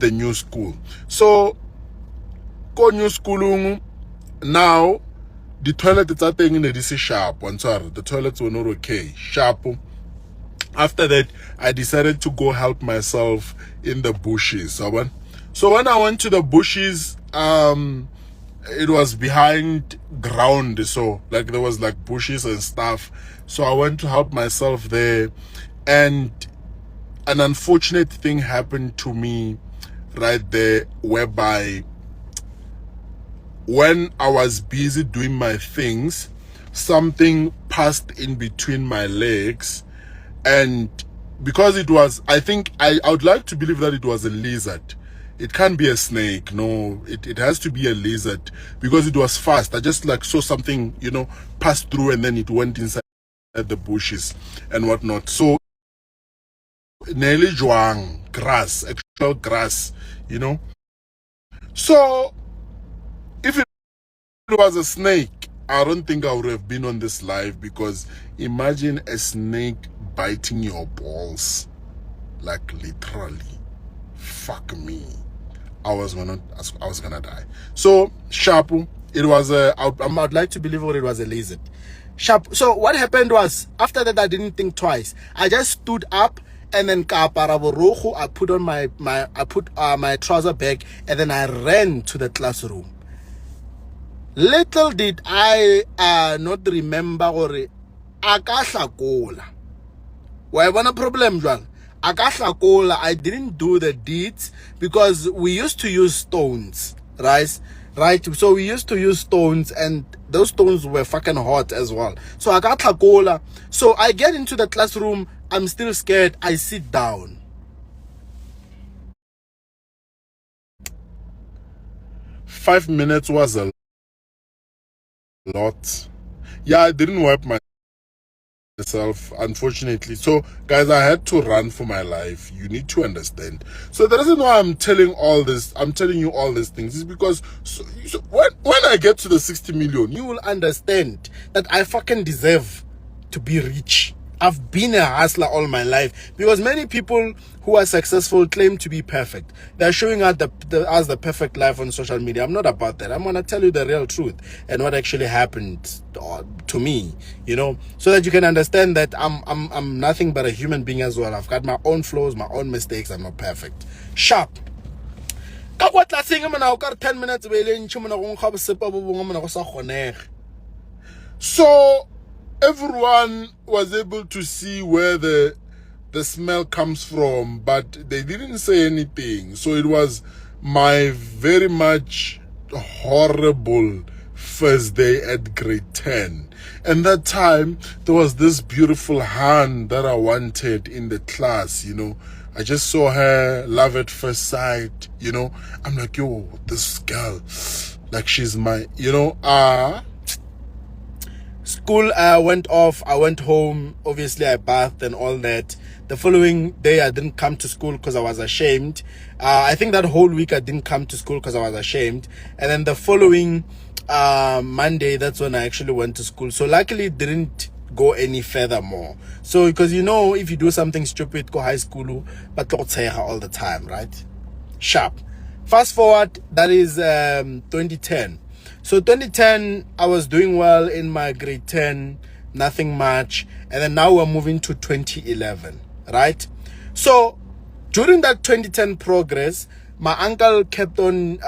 the new school. So go new school now. The toilet is thing in the sharp. I'm sorry, the toilets were not okay. Sharp. After that, I decided to go help myself in the bushes. So when I went to the bushes, it was behind ground, so like there was like bushes and stuff. So I went to help myself there, and an unfortunate thing happened to me right there, whereby when I was busy doing my things, something passed in between my legs. And because it was, I would like to believe that it was a lizard. It can't be a snake. No, it has to be a lizard, because it was fast. I just like saw something, pass through, and then it went inside the bushes and whatnot. So nearly juang, grass, actual grass, So if it was a snake, I don't think I would have been on this live, because imagine a snake biting your balls, like literally. Fuck me. I was gonna die. So sharp, it was I'd like to believe it was a lizard. Sharp. So what happened was, after that I didn't think twice. I just stood up, and then I put on my trouser bag, and then I ran to the classroom. Little did I not remember or akahlakola. Why one a problem, Juan? I didn't do the deeds, because we used to use stones, right? So we used to use stones, and those stones were fucking hot as well. So akahlakola. So I get into the classroom. I'm still scared. I sit down. Five minutes was a lot. Yeah, I didn't wipe myself, unfortunately. So guys, I had to run for my life. You need to understand. So the reason why I'm telling you all these things is because when I get to the 60 million, you will understand that I fucking deserve to be rich. I've been a hustler all my life, because many people who are successful claim to be perfect. They're showing out the perfect life on social media. I'm not about that. I'm gonna tell you the real truth and what actually happened to me, so that you can understand that I'm nothing but a human being as well. I've got my own flaws, my own mistakes. I'm not perfect. Sharp. 10 minutes. So everyone was able to see where the smell comes from, but they didn't say anything. So it was my very much horrible first day at grade 10. And that time, there was this beautiful hand that I wanted in the class, I just saw her, love at first sight, I'm like, yo, this girl, like she's my, School went off. I went home. Obviously, I bathed and all that. The following day, I didn't come to school because I was ashamed. I think that whole week I didn't come to school because I was ashamed. And then the following Monday, that's when I actually went to school. So luckily, it didn't go any further more. So because if you do something stupid, go high school, but all the time, right? Sharp. Fast forward, that is 2010. So 2010, I was doing well in my grade 10, nothing much. And then now we're moving to 2011, right? So during that 2010 progress, my uncle kept on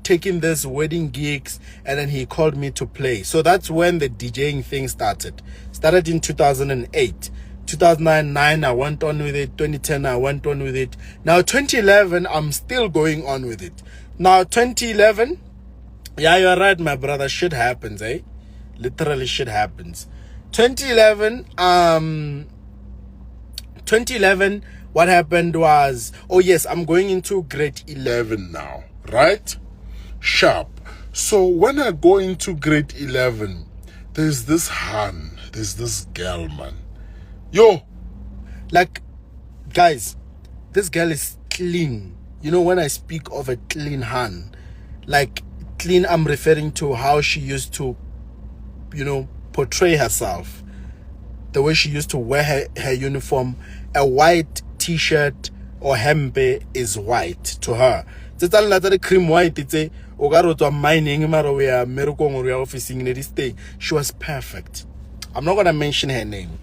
taking this wedding gigs, and then he called me to play. So that's when the DJing thing started. Started in 2008. 2009, I went on with it. 2010, I went on with it. Now 2011, I'm still going on with it. Now 2011, yeah, you're right, my brother. Shit happens, eh? Literally shit happens. 2011, what happened was, oh yes, I'm going into grade 11 now, right? Sharp. So when I go into grade 11, there's this girl, man. Yo, like, guys, this girl is clean. When I speak of a clean hand, like, clean, I'm referring to how she used to, portray herself. The way she used to wear her uniform, a white t-shirt or hempe is white to her. The cream white, it's a Ogaroto mining, Maroya, Merokong, officing in this day. She was perfect. I'm not gonna mention her name.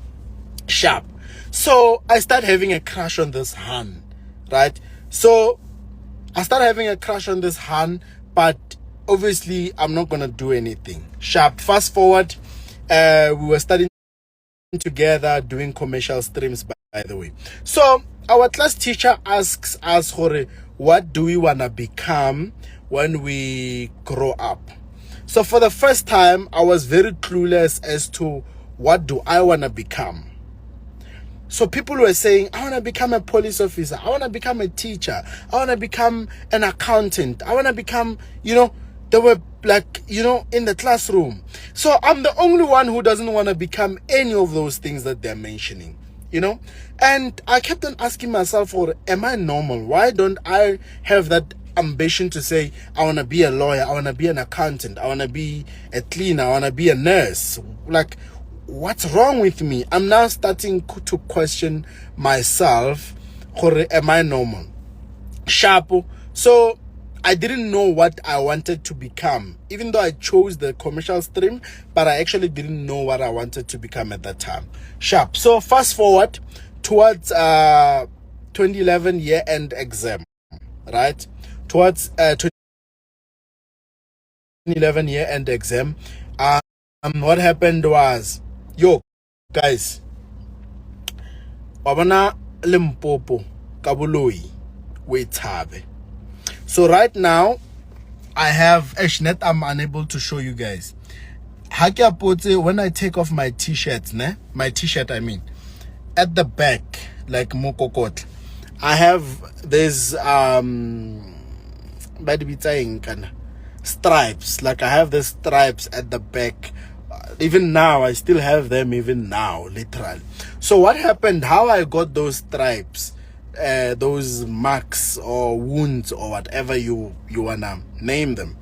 Sharp. So I started having a crush on this Han, right? So I started having a crush on this Han, but obviously I'm not gonna do anything. Sharp. Fast forward, we were studying together, doing commercial streams, by the way. So our class teacher asks us, Hore, what do we wanna become when we grow up? So for the first time, I was very clueless as to what do I wanna become. So people were saying, I want to become a police officer. I want to become a teacher. I want to become an accountant. I want to become, they were like, in the classroom. So I'm the only one who doesn't want to become any of those things that they're mentioning, And I kept on asking myself, am I normal? Why don't I have that ambition to say, I want to be a lawyer. I want to be an accountant. I want to be a cleaner. I want to be a nurse. Like, what's wrong with me? I'm now starting to question myself. Am I normal? Sharp. So I didn't know what I wanted to become, even though I chose the commercial stream, but I actually didn't know what I wanted to become at that time. Sharp. So fast forward towards 2011 year-end exam, right? Towards 2011 year-end exam, what happened was, guys, wabona Limpopo Kabuloi Wetabe. So right now I have Ashnet. I'm unable to show you guys. When I take off my t-shirts, my t-shirt, I mean, at the back, like Mokokot, I have there's stripes. Like I have the stripes at the back. Even now, I still have them, even now, literally. So what happened, how I got those stripes, those marks or wounds or whatever you wanna name them,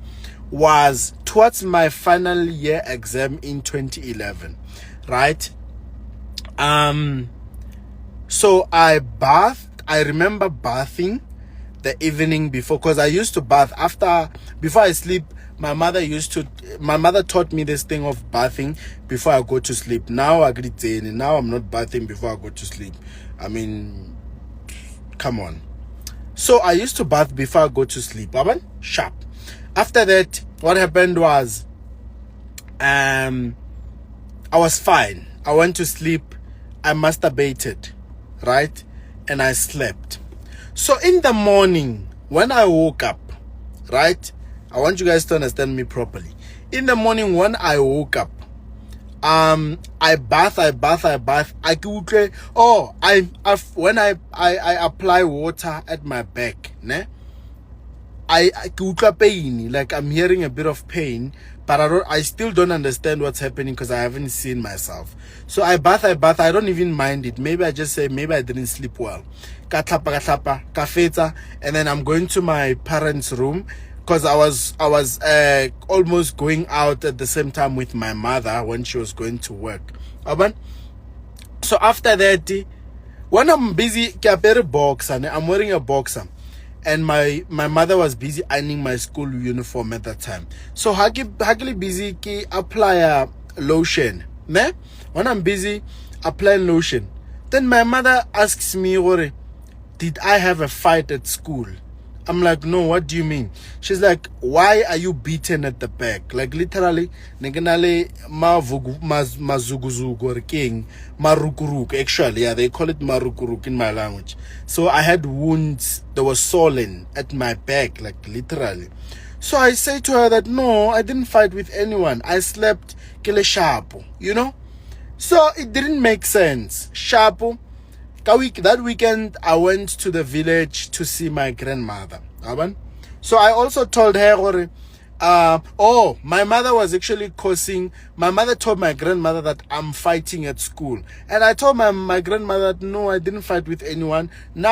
was towards my final year exam in 2011, right? So I remember bathing the evening before, because I used to bath before I sleep. My mother taught me this thing of bathing before I go to sleep. Now I'm not bathing before I go to sleep. I mean, come on. So I used to bath before I go to sleep. Sharp. After that, what happened was, I was fine. I went to sleep. I masturbated, right? And I slept. So in the morning, when I woke up, right? I want you guys to understand me properly. In the morning, when I woke up, I bath. When I apply water at my back, I pain, like I'm hearing a bit of pain, but I still don't understand what's happening because I haven't seen myself. So I bath. I don't even mind it. Maybe I just say, maybe I didn't sleep well. Kafeta, and then I'm going to my parents' room, because I was almost going out at the same time with my mother when she was going to work. So after that, when I'm busy, I'm wearing a boxer, and my mother was busy ironing my school uniform at that time. So hagili busy ki apply lotion. Ne? When I'm busy applying lotion, then my mother asks me, did I have a fight at school? I'm like, no, what do you mean? She's like, why are you beaten at the back? Like literally, mazuguzugu or king, marukuruk. Actually, yeah, they call it marukuruk in my language. So I had wounds that were swollen at my back, like literally. So I say to her that, no, I didn't fight with anyone. I slept kile shapo, So it didn't make sense. Shapo. That weekend, I went to the village to see my grandmother. So I also told her, my mother was actually causing. My mother told my grandmother that I'm fighting at school. And I told my grandmother that, no, I didn't fight with anyone. And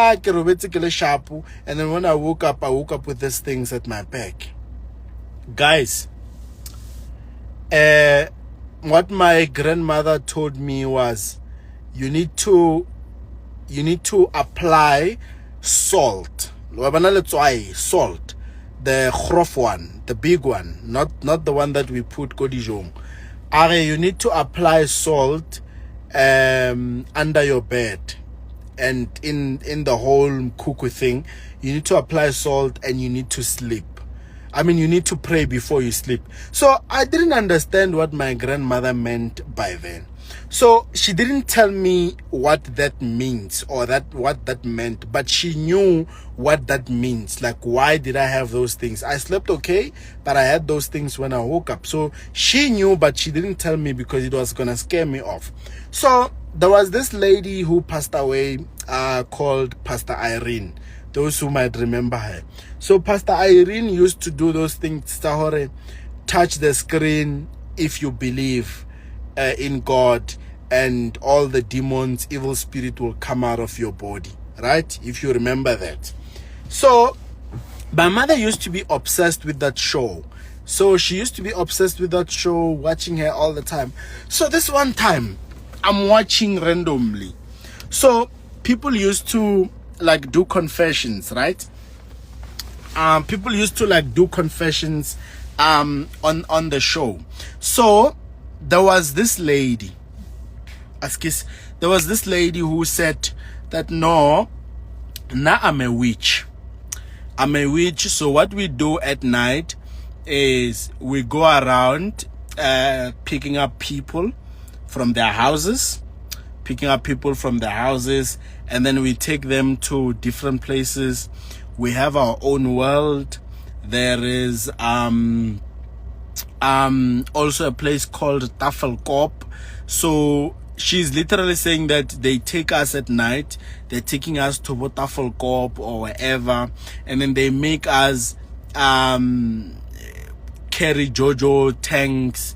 then when I woke up with these things at my back. Guys, what my grandmother told me was, you need to apply salt. Salt. The grof one, the big one, not the one that we put kodijong. You need to apply salt under your bed, and in the whole cuckoo thing, you need to apply salt and you need to sleep. I mean, you need to pray before you sleep. So I didn't understand what my grandmother meant by then. So she didn't tell me what that means or what that meant, but she knew what that means. Like, why did I have those things? I slept okay, but I had those things when I woke up. So she knew, but she didn't tell me because it was gonna scare me off. So there was this lady who passed away called Pastor Irene. Those who might remember her. So Pastor Irene used to do those things, touch the screen if you believe in God, and all the demons, evil spirit will come out of your body, right? If you remember that. So my mother used to be obsessed with that show. So she used to be obsessed with that show, watching her all the time. So this one time, I'm watching randomly. So people used to like do confessions, right? People used to like do confessions on the show. So there was this lady, who said that no, now I'm a witch. So what we do at night is we go around picking up people from their houses, and then we take them to different places. We have our own world. There is also a place called Tafelkop. So she's literally saying that they take us at night. They're taking us to Tafelkop or wherever, and then they make us carry Jojo tanks,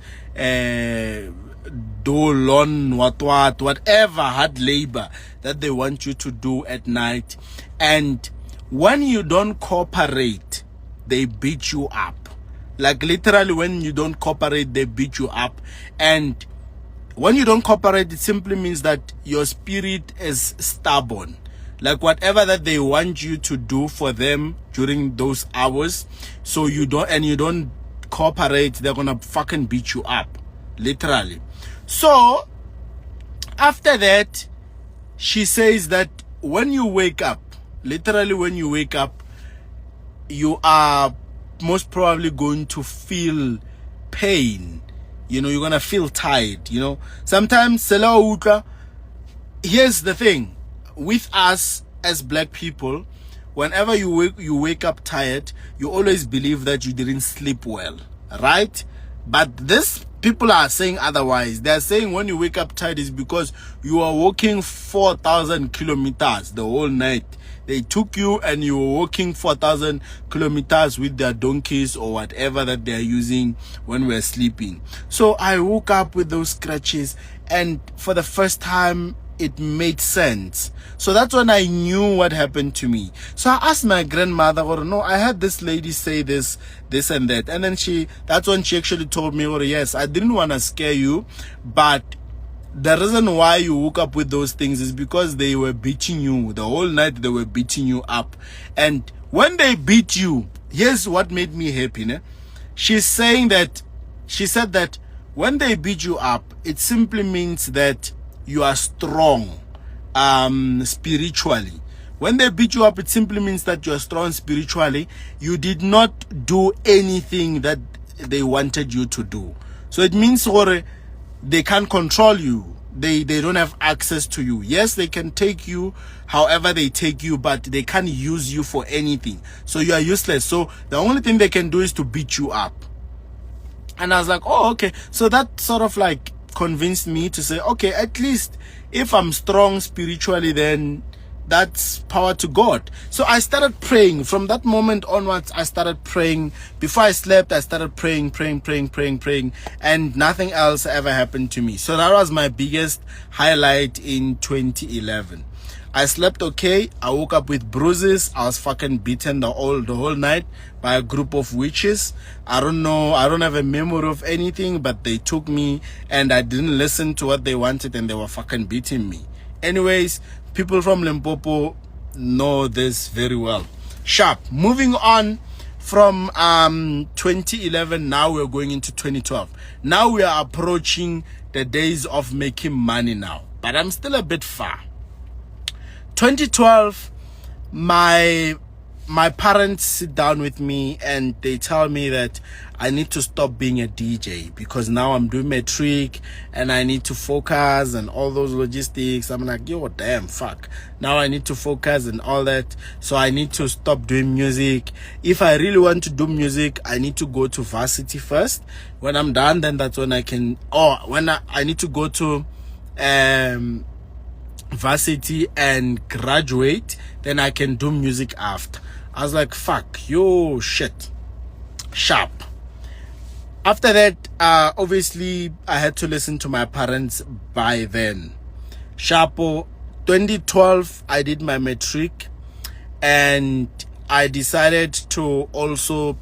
do lawn, whatever hard labor that they want you to do at night. And when you don't cooperate, they beat you up. Like literally, when you don't cooperate, they beat you up. And when you don't cooperate, it simply means that your spirit is stubborn. Like whatever that they want you to do for them during those hours, so you don't cooperate, they're gonna fucking beat you up, literally. So after that, she says that when you wake up, you are most probably going to feel pain. You're gonna feel tired. Sometimes, here's the thing with us as black people, whenever you wake up tired, you always believe that you didn't sleep well, right? But this people are saying otherwise. They're saying when you wake up tired is because you are walking 4,000 kilometers the whole night. They took you and you were walking 4,000 kilometers with their donkeys or whatever that they're using when we're sleeping. So I woke up with those scratches, and for the first time it made sense. So that's when I knew what happened to me. So I asked my grandmother, no, I had this lady say this and that. And then that's when she actually told me, yes, I didn't want to scare you, but the reason why you woke up with those things is because they were beating you. The whole night they were beating you up. And when they beat you, here's what made me happy. Ne? She said that when they beat you up, it simply means that you are strong spiritually. When they beat you up, it simply means that you are strong spiritually. You did not do anything that they wanted you to do. So it means they can't control you. They don't have access to you. Yes, they can take you however they take you, but they can't use you for anything. So you are useless. So the only thing they can do is to beat you up. And I was like, oh, okay. So that sort of like convinced me to say, okay, at least if I'm strong spiritually, then that's power to God. So I started praying. From that moment onwards, I started praying. Before I slept, I started praying, and nothing else ever happened to me. So that was my biggest highlight in 2011. I slept okay. I woke up with bruises. I was fucking beaten the whole night by a group of witches. I don't know. I don't have a memory of anything, but they took me and I didn't listen to what they wanted and they were fucking beating me. Anyways, people from Limpopo, know this very well. Sharp. Moving on from 2011, now we're going into 2012. Now we are approaching the days of making money now, but I'm still a bit far. 2012, my parents sit down with me and they tell me that I need to stop being a DJ because now I'm doing matric and I need to focus and all those logistics. I'm like, yo, damn, fuck. Now I need to focus and all that. So I need to stop doing music. If I really want to do music, I need to go to varsity first. When I'm done, then that's when I can, when I need to go to varsity and graduate, then I can do music after. I was like, fuck, yo, shit. Sharp. After that, obviously, I had to listen to my parents by then. Sharpo, 2012, I did my matric and I decided to also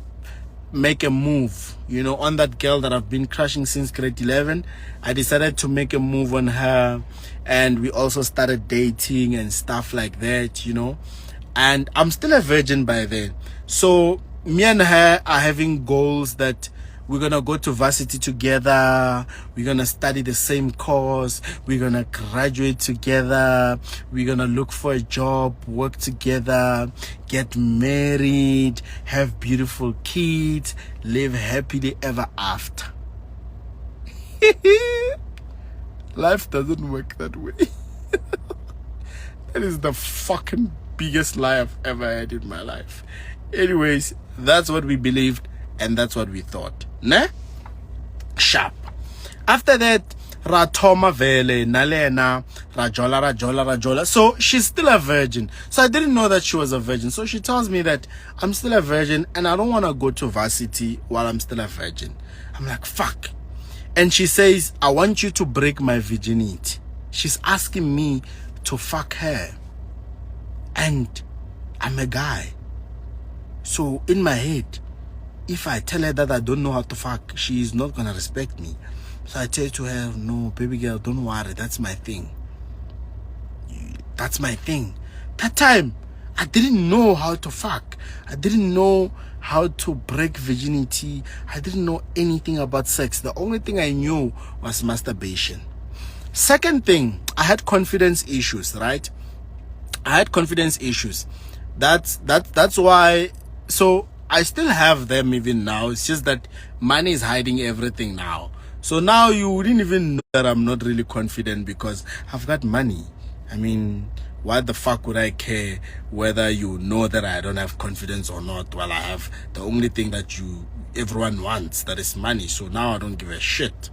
make a move, on that girl that I've been crushing since grade 11. I decided to make a move on her and we also started dating and stuff like that, and I'm still a virgin by then. So me and her are having goals that we're gonna go to varsity together, we're gonna study the same course, we're gonna graduate together, we're gonna look for a job, work together, get married, have beautiful kids, live happily ever after. Life doesn't work that way. That is the fucking biggest lie I've ever had in my life. Anyways, that's what we believed and that's what we thought. Ne? Sharp. After that, Ratoma Vele, Nalena, Rajola. So she's still a virgin. So I didn't know that she was a virgin. So she tells me that I'm still a virgin and I don't want to go to varsity while I'm still a virgin. I'm like, fuck. And she says, I want you to break my virginity. She's asking me to fuck her. And I'm a guy. So in my head, if I tell her that I don't know how to fuck, she is not going to respect me. So I tell to her, no, baby girl, don't worry. That's my thing. That's my thing. That time, I didn't know how to fuck. I didn't know how to break virginity. I didn't know anything about sex. The only thing I knew was masturbation. Second thing, I had confidence issues, right? I had confidence issues. That's why. So I still have them even now. It's just that money is hiding everything now. So now you wouldn't even know that I'm not really confident because I've got money. I mean, why the fuck would I care whether you know that I don't have confidence or not? Well, I have the only thing that everyone wants, that is money. So now I don't give a shit.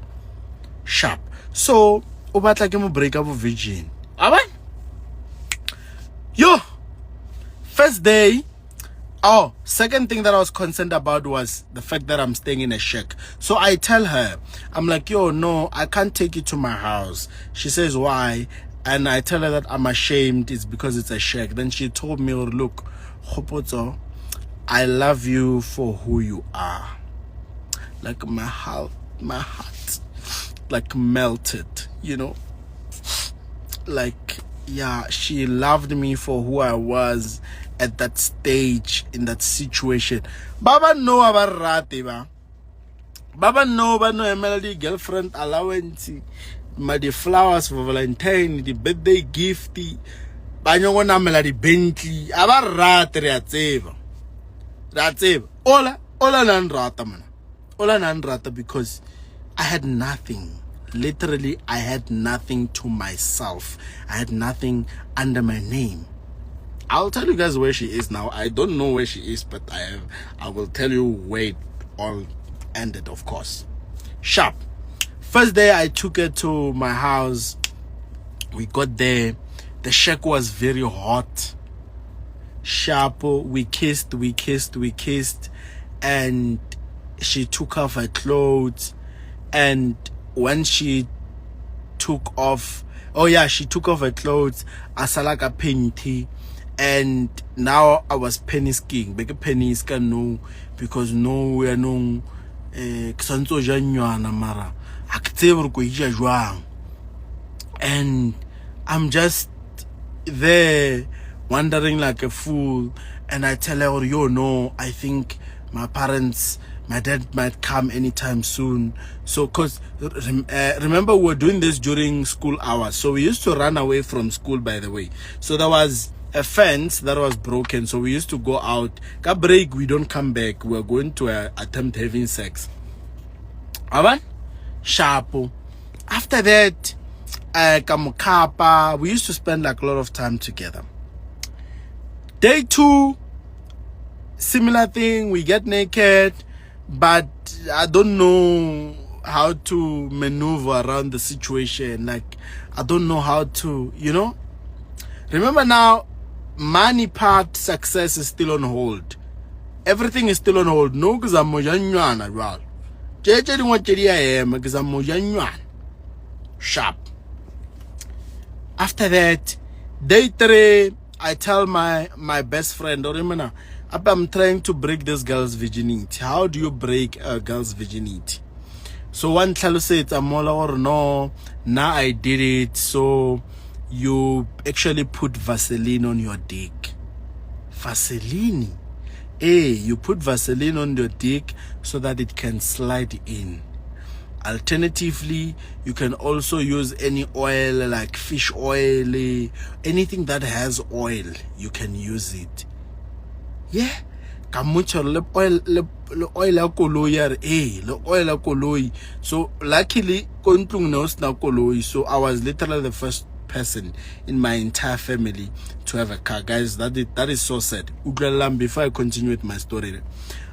Sharp. So, ubatla ke mo break up virgin. Aban? Yo! First day. Second thing that I was concerned about was the fact that I'm staying in a shack. So I tell her, I'm like, yo, no, I can't take you to my house. She says, why? And I tell her that I'm ashamed. It's because it's a shack. Then she told me, look, Khopoto, I love you for who you are. Like my heart like melted, like, yeah, she loved me for who I was at that stage, in that situation. Baba no abarate ba. Baba no Melody girlfriend allowance, the flowers for Valentine, the birthday gift, banyo na Melody Bentley, abarate re tseba. That's it. Ola nan rata man. Ola nan rata because I had nothing. Literally, I had nothing to myself. I had nothing under my name. I'll tell you guys where she is now. I don't know where she is, but I will tell you where it all ended, of course. Sharp. First day I took her to my house. We got there. The shack was very hot. Sharp. We kissed. And she took off her clothes. And when she took off, she took off her clothes. Asalaka painty. And now I was penny skiing. Big penny can no, because no we are no Xanto Januana Mara. And I'm just there wondering like a fool, and I tell her, yo, no, I think my dad might come anytime soon. So, cause remember we were doing this during school hours, so we used to run away from school, by the way. So there was a fence that was broken, so we used to go out. Got break, we don't come back. We're going to attempt having sex. Aban? Sharpo. After that, we used to spend like a lot of time together. Day 2, similar thing, we get naked, but I don't know how to maneuver around the situation. Like, I don't know how to, Remember now, money part, success is still on hold. Everything is still on hold. No, because I'm mojanywana, right? Sharp. After that, day 3, I tell my best friend, I'm trying to break this girl's virginity. How do you break a girl's virginity? So one tell said, or no, now I did it. So you actually put Vaseline on your dick. Vaseline? Hey, you put Vaseline on your dick so that it can slide in. Alternatively, you can also use any oil like fish oil, anything that has oil, you can use it. Yeah, oil koloi. So luckily, so I was literally the first person in my entire family to have a car. Guys, that is so sad. Before I continue with my story,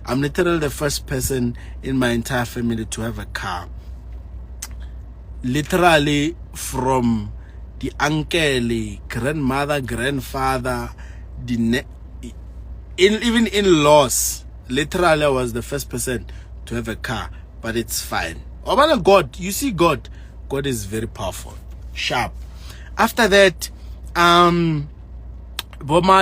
I'm literally the first person in my entire family to have a car. Literally from the uncle, grandmother, grandfather, even in-laws. Literally, I was the first person to have a car, but it's fine. Oh my God, you see, God is very powerful, sharp. After that, Boma,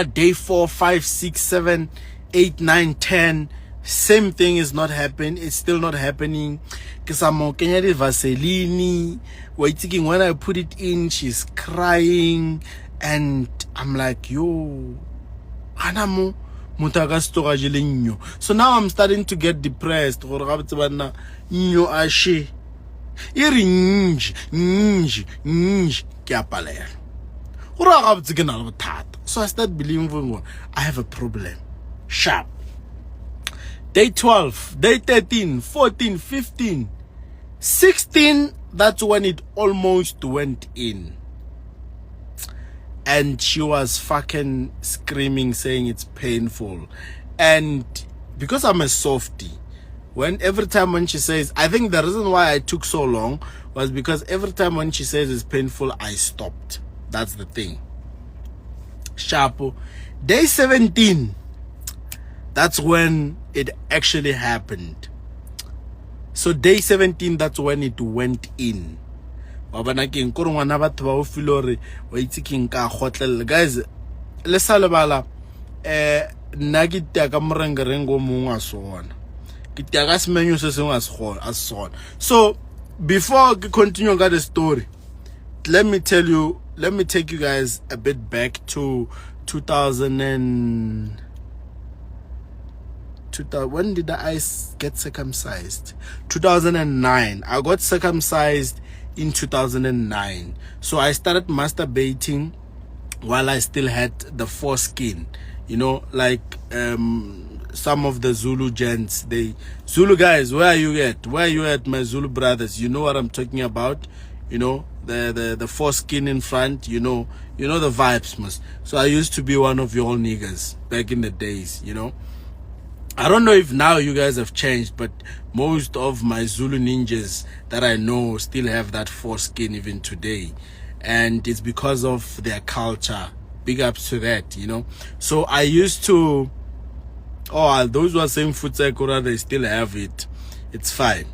day 4, 5, 6, 7, 8, 9, 10. Same thing is not happening. It's still not happening. Because I'm Kenya Vaseline. Waiting, when I put it in, she's crying, and I'm like, yo, Anamo. So now I'm starting to get depressed. So I start believing I have a problem. Sharp. Day 12, day 13, 14, 15, 16, that's when it almost went in. And she was fucking screaming, saying it's painful. And because I'm a softie, every time when she says, I think the reason why I took so long was because every time when she says it's painful, I stopped. That's the thing. Sharpo. Day 17, that's when it actually happened. So day 17, that's when it went in. Guys, let's all about so before we continue the story, let me take you guys a bit back to 2000. When did I get circumcised? 2009. I got circumcised in 2009. So I started masturbating while I still had the foreskin. Like some of the Zulu gents, Zulu guys, where are you at? Where are you at, my Zulu brothers? You know what I'm talking about? The foreskin in front, you know the vibes, must. So I used to be one of your niggas back in the days, I don't know if now you guys have changed, but most of my Zulu ninjas that I know still have that foreskin even today. And it's because of their culture. Big ups to that, So I used to, those who are saying Futsekura, they still have it. It's fine.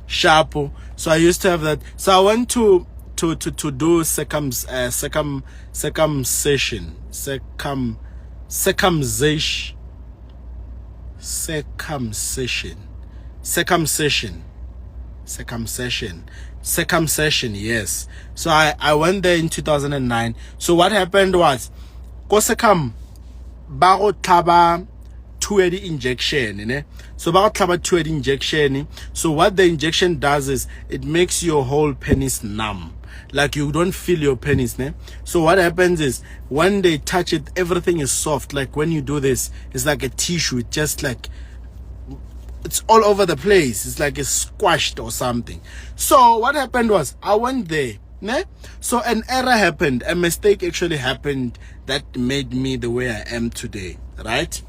Sharpo. So I used to have that. So I went to do circumcision. Yes. So I went there in 2009. So what happened was Kosekam Baro Taba 280 injection, ne? So about 280 injection. So what the injection does is it makes your whole penis numb. Like you don't feel your penis, ne? So what happens is when they touch it, everything is soft. Like when you do this, it's like a tissue. It's just like it's all over the place. It's like it's squashed or something. So what happened was I went there, ne? So an error happened, a mistake actually happened that made me the way I am today, right?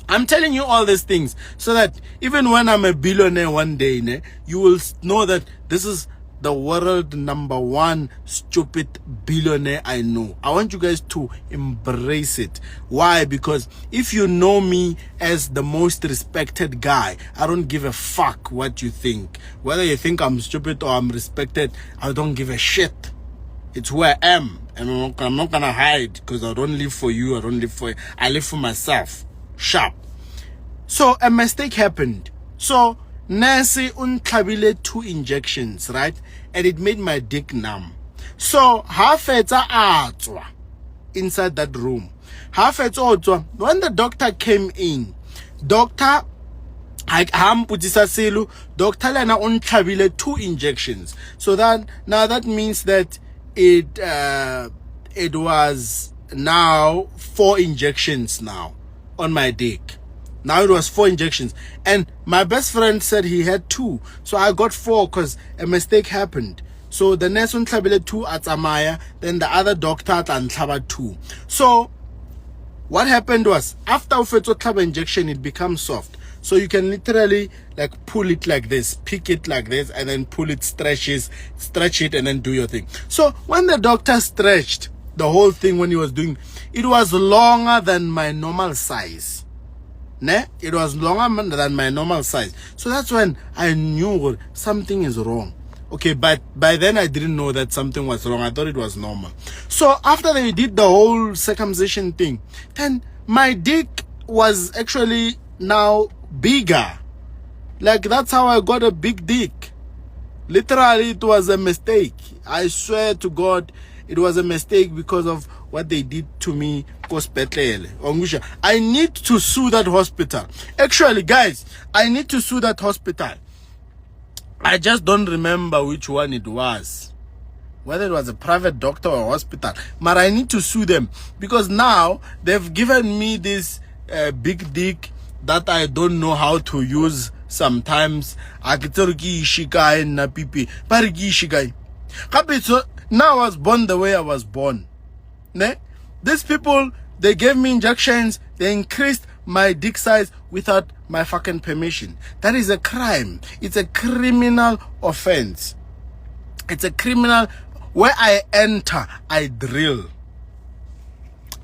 I'm telling you all these things so that even when I'm a billionaire one day, ne, you will know that this is the world #1 stupid billionaire I know. I want you guys to embrace it. Why? Because if you know me as the most respected guy, I don't give a fuck what you think. Whether you think I'm stupid or I'm respected, I don't give a shit. It's who I am. And I'm not gonna hide because I don't live for you. I don't live for you. I live for myself. Sharp. So a mistake happened. So Nancy untlabile 2 injections, right? And it made my dick numb. So half inside that room. When the doctor came in, doctor doctor lena untlabile 2 injections. So that now that means that it was now 4 injections now on my dick. Now it was 4 injections. And my best friend said he had 2. So I got 4 because a mistake happened. So the nurse untlabile 2 at Amaya, then the other doctor at Antlaba 2. So what happened was after Ufeto injection, it becomes soft. So you can literally like pull it like this, pick it like this, and then pull it, stretch it, and then do your thing. So when the doctor stretched the whole thing when he was doing, it was longer than my normal size. Ne? It was longer than my normal size. So that's when I knew something is wrong. Okay, but by then I didn't know that something was wrong. I thought it was normal. So after they did the whole circumcision thing, then my dick was actually now bigger. Like that's how I got a big dick. Literally, it was a mistake. I swear to God, it was a mistake because of what they did to me. I need to sue that hospital. Actually, guys, I need to sue that hospital. I just don't remember which one it was. Whether it was a private doctor or a hospital. But I need to sue them because now they've given me this big dick that I don't know how to use sometimes. Now I was born the way I was born. Ne? These people, they gave me injections, they increased my dick size without my fucking permission. That is a crime. It's a criminal offense. It's a criminal. Where I enter, I drill.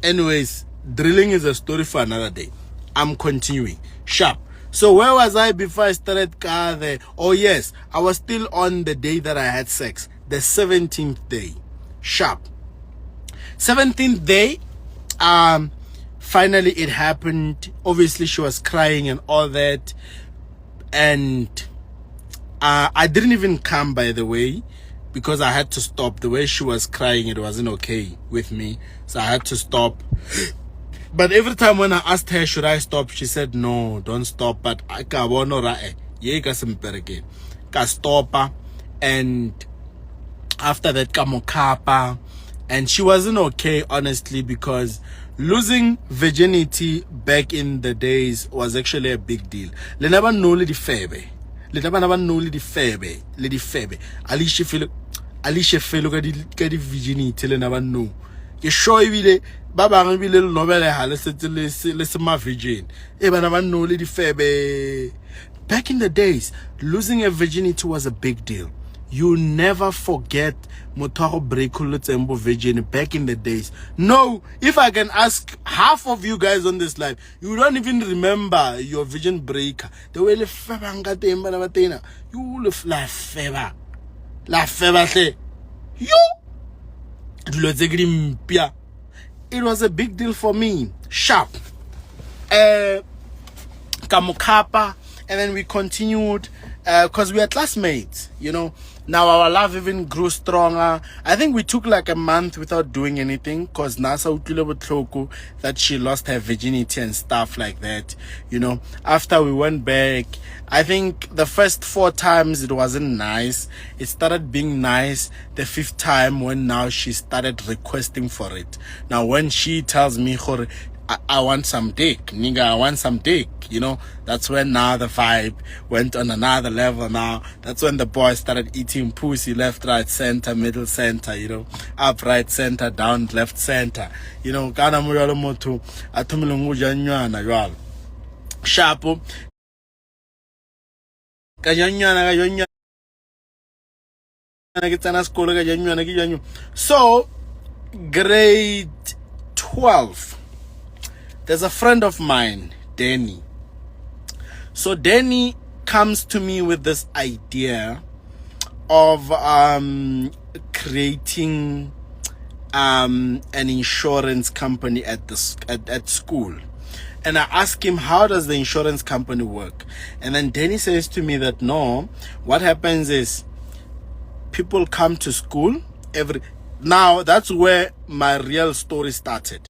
Anyways, drilling is a story for another day. I'm continuing. Sharp. So where was I before I started car there? Oh yes, I was still on the day that I had sex. The 17th day. Sharp. 17th day, finally it happened. Obviously she was crying and all that, and I didn't even come, by the way, because I had to stop. The way she was crying, it wasn't okay with me, so I had to stop. But every time when I asked her should I stop, she said no, don't stop. But I ka stop, and after that kamokapa. And she wasn't okay, honestly, because losing virginity back in the days was actually a big deal. Le never know le di febe. Le never know le di febe. Le di febe. Alicia felo ka di virginity le never know. Ke sure ebile ba bang ebile le nobele ha le setse le se ma virgin. E ba never know le di febe. Back in the days, losing a virginity was a big deal. You never forget Motoro Brekulutsembo Virgin back in the days. No, if I can ask half of you guys on this live, you don't even remember your virgin breaker. The way you live la fever. La fever. It was a big deal for me. Sharp. Kamukapa. And then we continued. because we are classmates, you know. Now our love even grew stronger. I think we took like a month without doing anything because Nasa utlile botlhoko that she lost her virginity and stuff like that, you know. After we went back, I think the first 4 times it wasn't nice. It started being nice the 5th time when now she started requesting for it. Now when she tells me, I want some dick, nigga, I want some dick, you know. That's when now the vibe went on another level. Now that's when the boy started eating pussy left, right, center, middle, center, you know, up, right, center, down, left, center, you know. Kana muyalo motu atumile nguja nyana yalo shapo kanyana kitana school kanyana. So grade 12, there's a friend of mine, Danny. So Danny comes to me with this idea of creating an insurance company at school. And I ask him, how does the insurance company work? And then Danny says to me that no, what happens is people come to school now that's where my real story started.